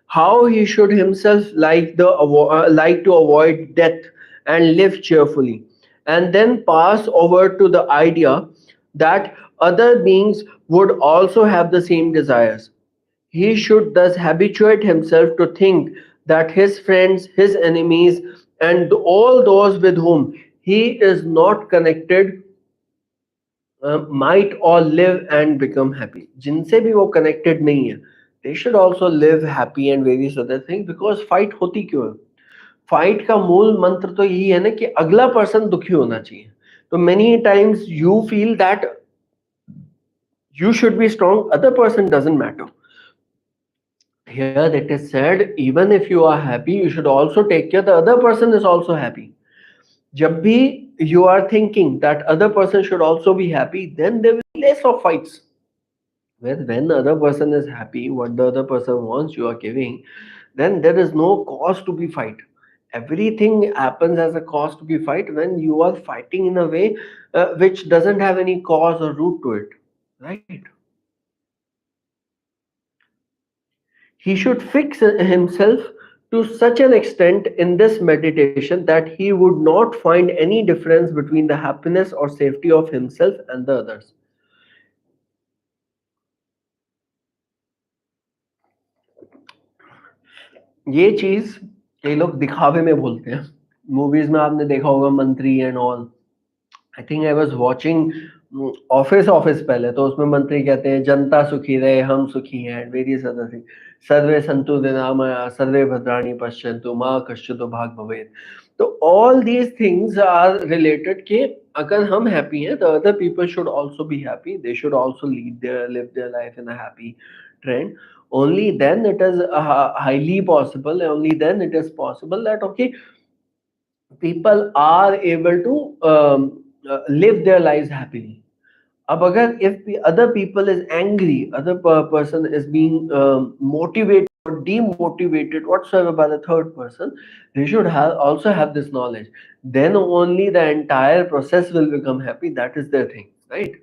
Speaker 1: how he should himself like to avoid death and live cheerfully, and then pass over to the idea that other beings would also have the same desires. He should thus habituate himself to think that his friends, his enemies, and all those with whom he is not connected might all live and become happy. जिनसे भी वो connected नहीं है, they should also live happy and various other things, because fight होती क्यों है? Fight का मूल मंत्र तो यही है ना कि अगला पर्सन दुखी होना चाहिए. तो many times you feel that you should be strong, other person doesn't matter. Here it is said, even if you are happy, you should also take care the other person is also happy. जब भी you are thinking that other person should also be happy, then there will be less of fights. When the other person is happy, what the other person wants, you are giving, then there is no cause to be fight. Everything happens as a cause to be fight when you are fighting in a way which doesn't have any cause or root to it, right? He should fix himself to such an extent in this meditation that he would not find any difference between the happiness or safety of himself and the others. ये चीज कई लोग दिखावे में बोलते हैं. Movies में आपने देखा होगा मंत्री and all. I think I was watching office पहले, तो उसमें मंत्री कहते हैं जनता सुखी रहे हम सुखी हैं, वेरियस अदर थिंग. सर्वे संतु निरामया सर्वे भद्राणि पश्यन्तु माँ कश्चित् भाग भवेत्. तो all these things are related कि अगर हम हैप्पी हैं, तो other people should also be happy, they should also live their life in a happy trend. Only then it is highly possible, only then it is possible that okay, people are able to live their lives happily. अब अगर if the other people is angry, other person is being motivated or demotivated whatsoever by the third person, they should have also have this knowledge. Then only the entire process will become happy. That is their thing, right?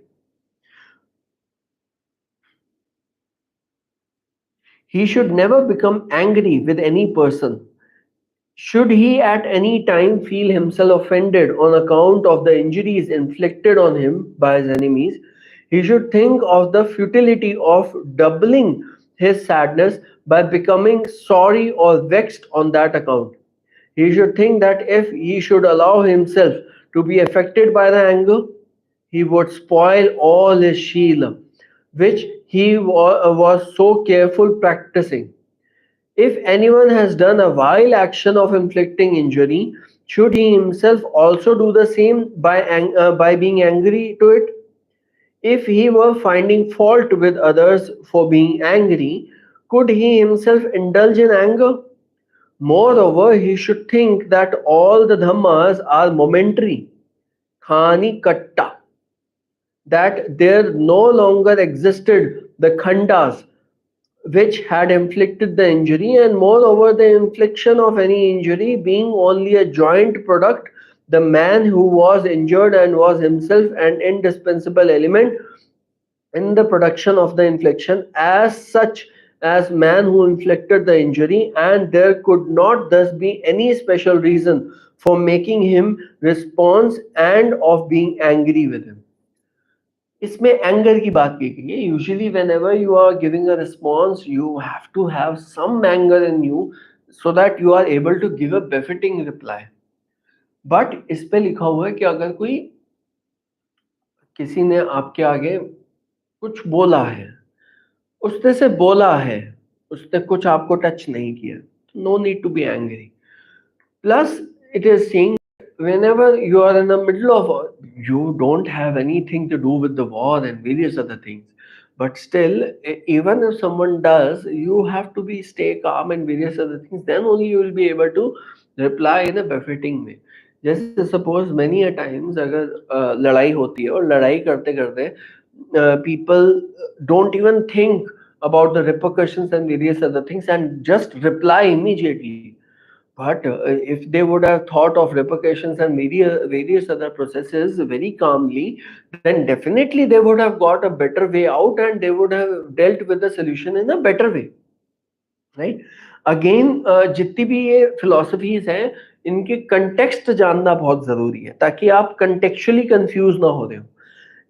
Speaker 1: He should never become angry with any person. Should he at any time feel himself offended on account of the injuries inflicted on him by his enemies, he should think of the futility of doubling his sadness by becoming sorry or vexed on that account. He should think that if he should allow himself to be affected by the anger, he would spoil all his Shila, which he was so careful practicing. If anyone has done a vile action of inflicting injury, should he himself also do the same by being angry to it? If he were finding fault with others for being angry, could he himself indulge in anger? Moreover, he should think that all the dhammas are momentary, khani katta, that there no longer existed the khandas which had inflicted the injury, and moreover, the infliction of any injury being only a joint product, the man who was injured and was himself an indispensable element in the production of the infliction, as such as man who inflicted the injury, and there could not thus be any special reason for making him response and of being angry with him. इसमें anger की बात की गई है. Usually whenever you are giving a response, you have to have some anger in you so that you are able to give a befitting reply. But इस पे लिखा हुआ है कि अगर कोई किसी ने आपके आगे कुछ बोला है, उसने से बोला है, उसने कुछ आपको टच नहीं किया, no need to be angry. Plus, it is saying whenever you are in the middle of war, you don't have anything to do with the war and various other things. But still, even if someone does, you have to be stay calm and various other things. Then only you will be able to reply in a befitting way. जैसे suppose many a times अगर लड़ाई होती है और लड़ाई करते करते people don't even think about the repercussions and various other things and just reply immediately. But if they would have thought of repercussions and various other processes very calmly, then definitely they would have got a better way out and they would have dealt with the solution in a better way, right? Again, जितनी भी ये philosophies हैं, इनके context जानना बहुत जरूरी है ताकि आप कंटेक्चुअली कंफ्यूज ना हो रहे हो।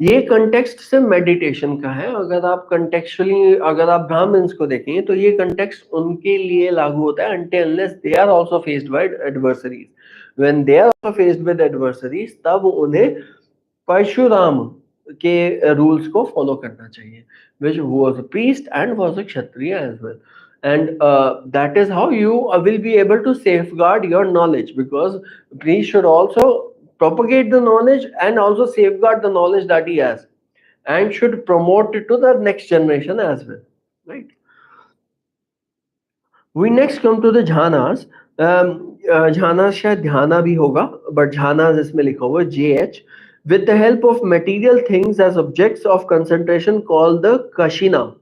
Speaker 1: ये कंटेक्स्ट से मेडिटेशन का है। अगर आप कंटेक्चुअली अगर आप ब्राह्मण्स को देखें तो ये कंटेक्स्ट उनके लिए लागू होता है until unless they are also faced by adversaries. When they are also faced with adversaries, तब उन्हें परशुराम के रूल्स को फॉलो करना चाहिए, which was a priest and was a kshatriya as well. And that is how you will be able to safeguard your knowledge, because priest should also propagate the knowledge and also safeguard the knowledge that he has and should promote it to the next generation as well, right? We next come to the jhanas. Jhanas शायद ध्याना भी होगा, but jhanas इसमें लिखा हुआ JH. With the help of material things as objects of concentration called the kashina.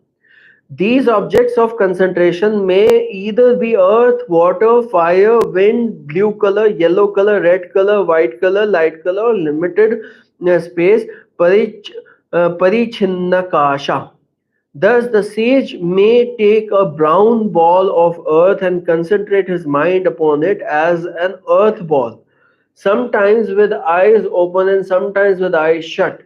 Speaker 1: These objects of concentration may either be earth, water, fire, wind, blue color, yellow color, red color, white color, light color, or limited space, parichinnakasha. Thus, the sage may take a brown ball of earth and concentrate his mind upon it as an earth ball, sometimes with eyes open and sometimes with eyes shut.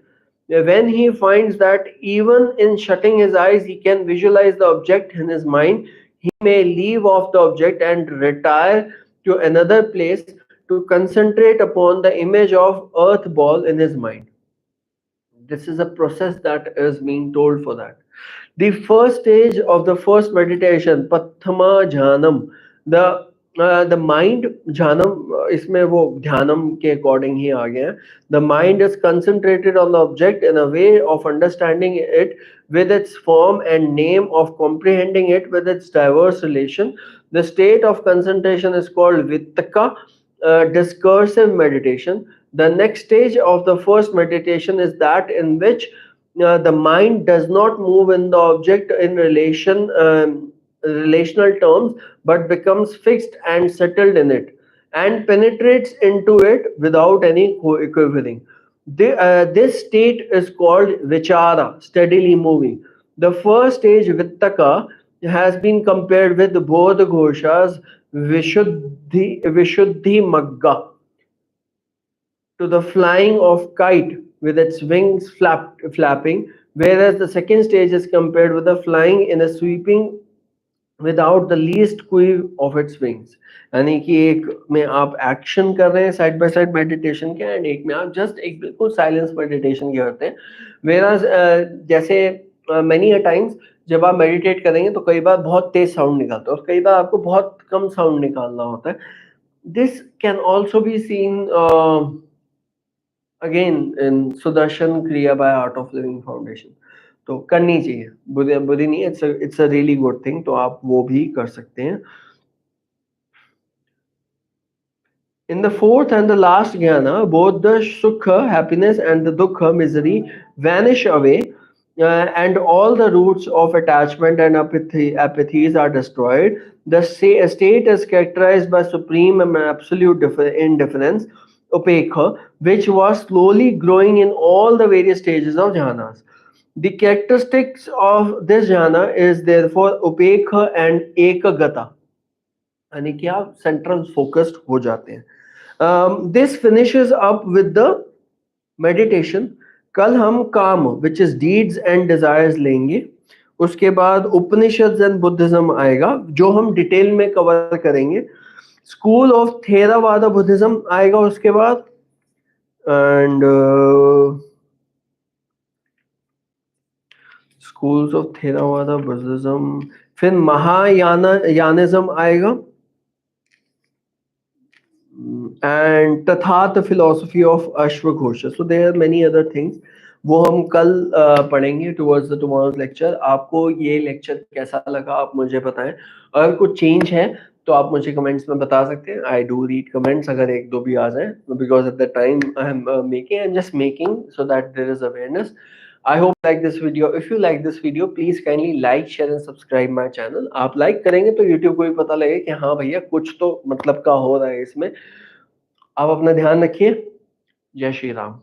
Speaker 1: When he finds that even in shutting his eyes he can visualize the object in his mind, he may leave off the object and retire to another place to concentrate upon the image of earth ball in his mind. This is a process that is being told for that. The first stage of the first meditation, Pathama Jhanam, the mind jhanam, इसमें वो ध्यानम के according ही आ गया है. The mind is concentrated on the object in a way of understanding it with its form and name, of comprehending it with its diverse relation. The state of concentration is called vittaka, discursive meditation. The next stage of the first meditation is that in which the mind does not move in the object in relational terms, but becomes fixed and settled in it and penetrates into it without any quivering. This state is called vichara, steadily moving. The first stage, vittaka, has been compared with Bodha Ghosha's Vishuddhi Magga, to the flying of kite with its wings flapping, whereas the second stage is compared with the flying in a sweeping without the least quiver of its wings. यानी कि एक में आप action कर रहे हैं side by side meditation के, and एक में आप जस्ट एक बिल्कुल साइलेंस मेडिटेशन करते हैं. वेराज जैसे मेनी अ टाइम्स जब आप मेडिटेट करेंगे तो कई बार बहुत तेज साउंड निकालता है और कई बार आपको बहुत कम साउंड निकालना होता है. This can also be seen again in Sudarshan Kriya by Art of Living Foundation. तो करनी चाहिए, बुरी नहीं, it's a really good thing, तो आप वो भी कर सकते हैं. In the fourth and the last jnana, both the sukha, happiness, and the dukha, misery, vanish away, and all the roots of attachment and apathies are destroyed. The state is characterized by supreme and absolute indifference, upekha, which was slowly growing in all the various stages of jhanas. The characteristics of this jhana is therefore upekha and ekagata, यानी कि आप central focused हो जाते हैं. This finishes up with the meditation. कल हम काम which is deeds and desires लेंगे. उसके बाद उपनिषद एंड बुद्धिज्म आएगा जो हम डिटेल में कवर करेंगे. स्कूल ऑफ थेरावादा बुद्धिज्म आएगा उसके बाद, and schools of Theravada Buddhism, फिर महायानिज्म आएगा, and Tathatha philosophy of Ashwagosha. So there are many other things. वो हम कल पढ़ेंगे towards the tomorrow's lecture. आपको ये lecture कैसा लगा आप मुझे बताएं. अगर कुछ change है तो आप मुझे comments में बता सकते हैं. I do read comments अगर एक दो भी आ जाए, because at the time I'm just making so that there is awareness. I hope you like this video. If you like this video, please kindly like, share and subscribe my channel. आप like करेंगे तो YouTube को भी पता लगे कि हाँ भैया कुछ तो मतलब का हो रहा है इसमें। आप अपना ध्यान रखिए। जय श्री राम।